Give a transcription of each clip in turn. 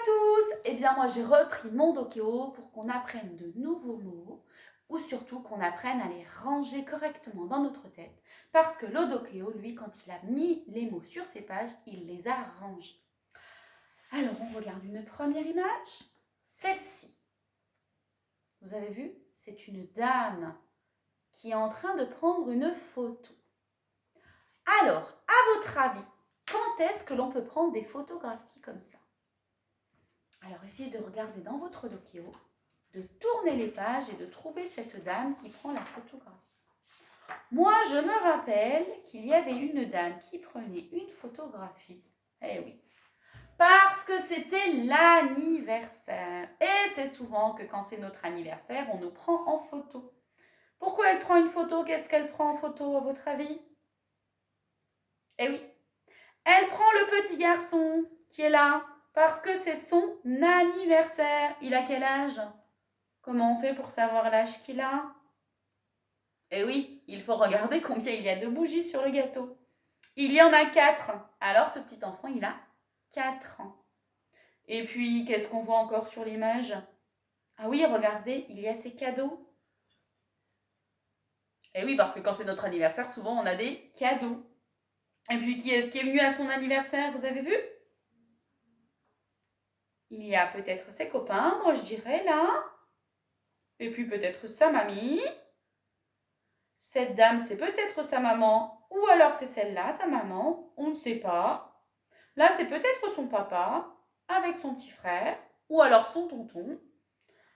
tous! Eh bien moi j'ai repris mon Dokéo pour qu'on apprenne de nouveaux mots ou surtout qu'on apprenne à les ranger correctement dans notre tête parce que le Dokéo, lui, quand il a mis les mots sur ses pages, il les a rangés. Alors on regarde une première image, celle-ci. Vous avez vu? C'est une dame qui est en train de prendre une photo. Alors, à votre avis, quand est-ce que l'on peut prendre des photographies comme ça? Alors, essayez de regarder dans votre Dokéo, de tourner les pages et de trouver cette dame qui prend la photographie. Moi, je me rappelle qu'il y avait une dame qui prenait une photographie. Eh oui, parce que c'était l'anniversaire. Et c'est souvent que quand c'est notre anniversaire, on nous prend en photo. Pourquoi elle prend une photo? Qu'est-ce qu'elle prend en photo, à votre avis? Eh oui, elle prend le petit garçon qui est là parce que c'est son anniversaire. Il a quel âge? Comment on fait pour savoir l'âge qu'il a? Eh oui, il faut regarder combien il y a de bougies sur le gâteau. Il y en a 4. Alors ce petit enfant, il a 4 ans. Et puis, qu'est-ce qu'on voit encore sur l'image? Ah oui, regardez, il y a ses cadeaux. Eh oui, parce que quand c'est notre anniversaire, souvent on a des cadeaux. Et puis, qui est-ce qui est venu à son anniversaire, vous avez vu? Il y a peut-être ses copains, moi je dirais là. Et puis peut-être sa mamie. Cette dame, c'est peut-être sa maman. Ou alors c'est celle-là, sa maman. On ne sait pas. Là, c'est peut-être son papa avec son petit frère. Ou alors son tonton.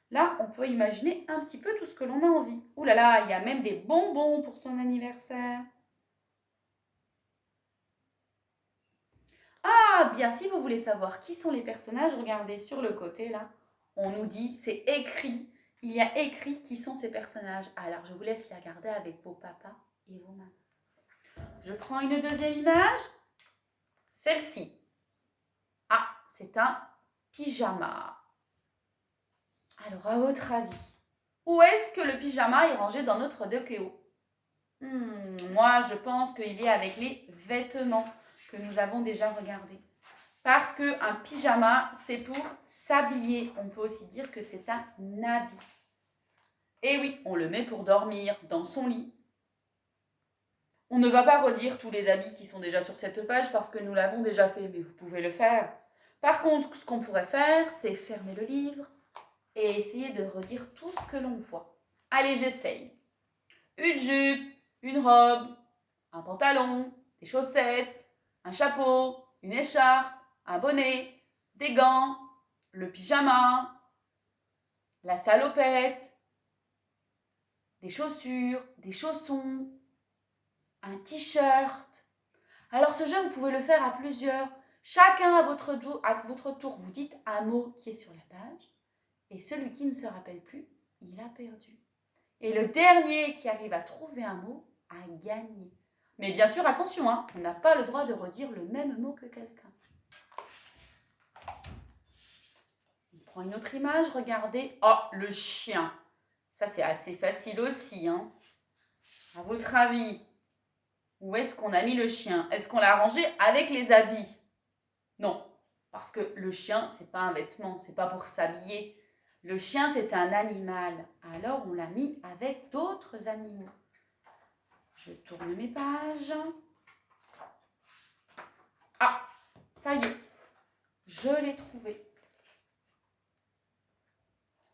Là, on peut imaginer un petit peu tout ce que l'on a envie. Ouh là là, il y a même des bonbons pour son anniversaire. Ah, bien, si vous voulez savoir qui sont les personnages, regardez sur le côté là. On nous dit, c'est écrit. Il y a écrit qui sont ces personnages. Alors, je vous laisse les regarder avec vos papas et vos mamans. Je prends une deuxième image. Celle-ci. Ah, c'est un pyjama. Alors, à votre avis, où est-ce que le pyjama est rangé dans notre Dokéo? Moi, je pense qu'il est avec les vêtements que nous avons déjà regardés. Parce qu'un pyjama, c'est pour s'habiller. On peut aussi dire que c'est un habit. Et oui, on le met pour dormir dans son lit. On ne va pas redire tous les habits qui sont déjà sur cette page parce que nous l'avons déjà fait, mais vous pouvez le faire. Par contre, ce qu'on pourrait faire, c'est fermer le livre et essayer de redire tout ce que l'on voit. Allez, j'essaye. Une jupe, une robe, un pantalon, des chaussettes, un chapeau, une écharpe, un bonnet, des gants, le pyjama, la salopette, des chaussures, des chaussons, un t-shirt. Alors ce jeu, vous pouvez le faire à plusieurs. Chacun à votre tour, vous dites un mot qui est sur la page et celui qui ne se rappelle plus, il a perdu. Et le dernier qui arrive à trouver un mot a gagné. Mais bien sûr, attention, hein, on n'a pas le droit de redire le même mot que quelqu'un. On prend une autre image, regardez. Oh, le chien. Ça, c'est assez facile aussi. Hein. À votre avis, où est-ce qu'on a mis le chien? Est-ce qu'on l'a rangé avec les habits? Non, parce que le chien, c'est pas un vêtement, c'est pas pour s'habiller. Le chien, c'est un animal. Alors, on l'a mis avec d'autres animaux. Je tourne mes pages. Ah, ça y est, je l'ai trouvé.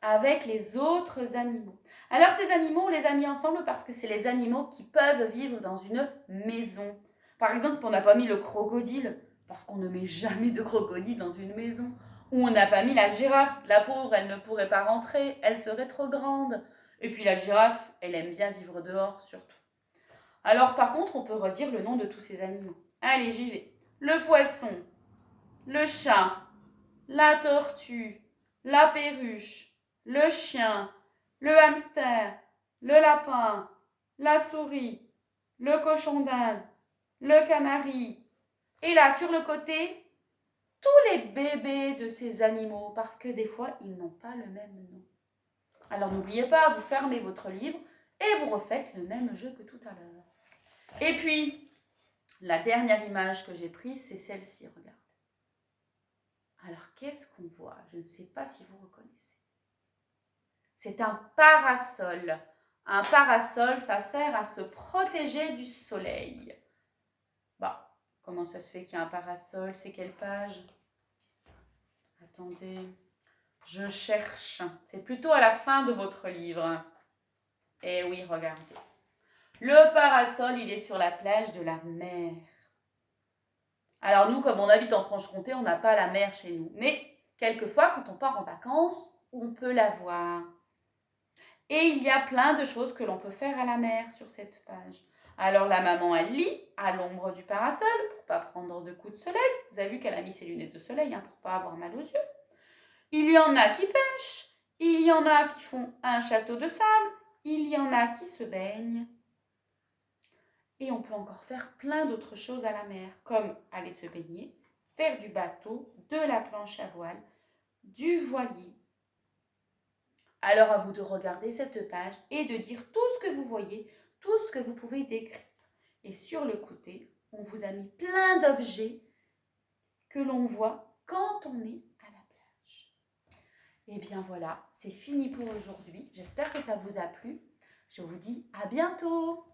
Avec les autres animaux. Alors ces animaux, on les a mis ensemble parce que c'est les animaux qui peuvent vivre dans une maison. Par exemple, on n'a pas mis le crocodile parce qu'on ne met jamais de crocodile dans une maison. Ou on n'a pas mis la girafe. La pauvre, elle ne pourrait pas rentrer, elle serait trop grande. Et puis la girafe, elle aime bien vivre dehors surtout. Alors par contre, on peut redire le nom de tous ces animaux. Allez, j'y vais. Le poisson, le chat, la tortue, la perruche, le chien, le hamster, le lapin, la souris, le cochon d'Inde, le canari. Et là, sur le côté, tous les bébés de ces animaux, parce que des fois, ils n'ont pas le même nom. Alors n'oubliez pas, vous fermez votre livre et vous refaites le même jeu que tout à l'heure. Et puis, la dernière image que j'ai prise, c'est celle-ci, regardez. Alors, qu'est-ce qu'on voit? Je ne sais pas si vous reconnaissez. C'est un parasol. Un parasol, ça sert à se protéger du soleil. Bah, comment ça se fait qu'il y a un parasol? C'est quelle page? Attendez, je cherche. C'est plutôt à la fin de votre livre. Eh oui, regardez. Le parasol, il est sur la plage de la mer. Alors nous, comme on habite en Franche-Comté, on n'a pas la mer chez nous. Mais quelquefois, quand on part en vacances, on peut la voir. Et il y a plein de choses que l'on peut faire à la mer sur cette page. Alors la maman, elle lit à l'ombre du parasol pour pas prendre de coups de soleil. Vous avez vu qu'elle a mis ses lunettes de soleil pour pas avoir mal aux yeux. Il y en a qui pêchent, il y en a qui font un château de sable, il y en a qui se baignent. Et on peut encore faire plein d'autres choses à la mer, comme aller se baigner, faire du bateau, de la planche à voile, du voilier. Alors à vous de regarder cette page et de dire tout ce que vous voyez, tout ce que vous pouvez décrire. Et sur le côté, on vous a mis plein d'objets que l'on voit quand on est à la plage. Et bien voilà, c'est fini pour aujourd'hui. J'espère que ça vous a plu. Je vous dis à bientôt.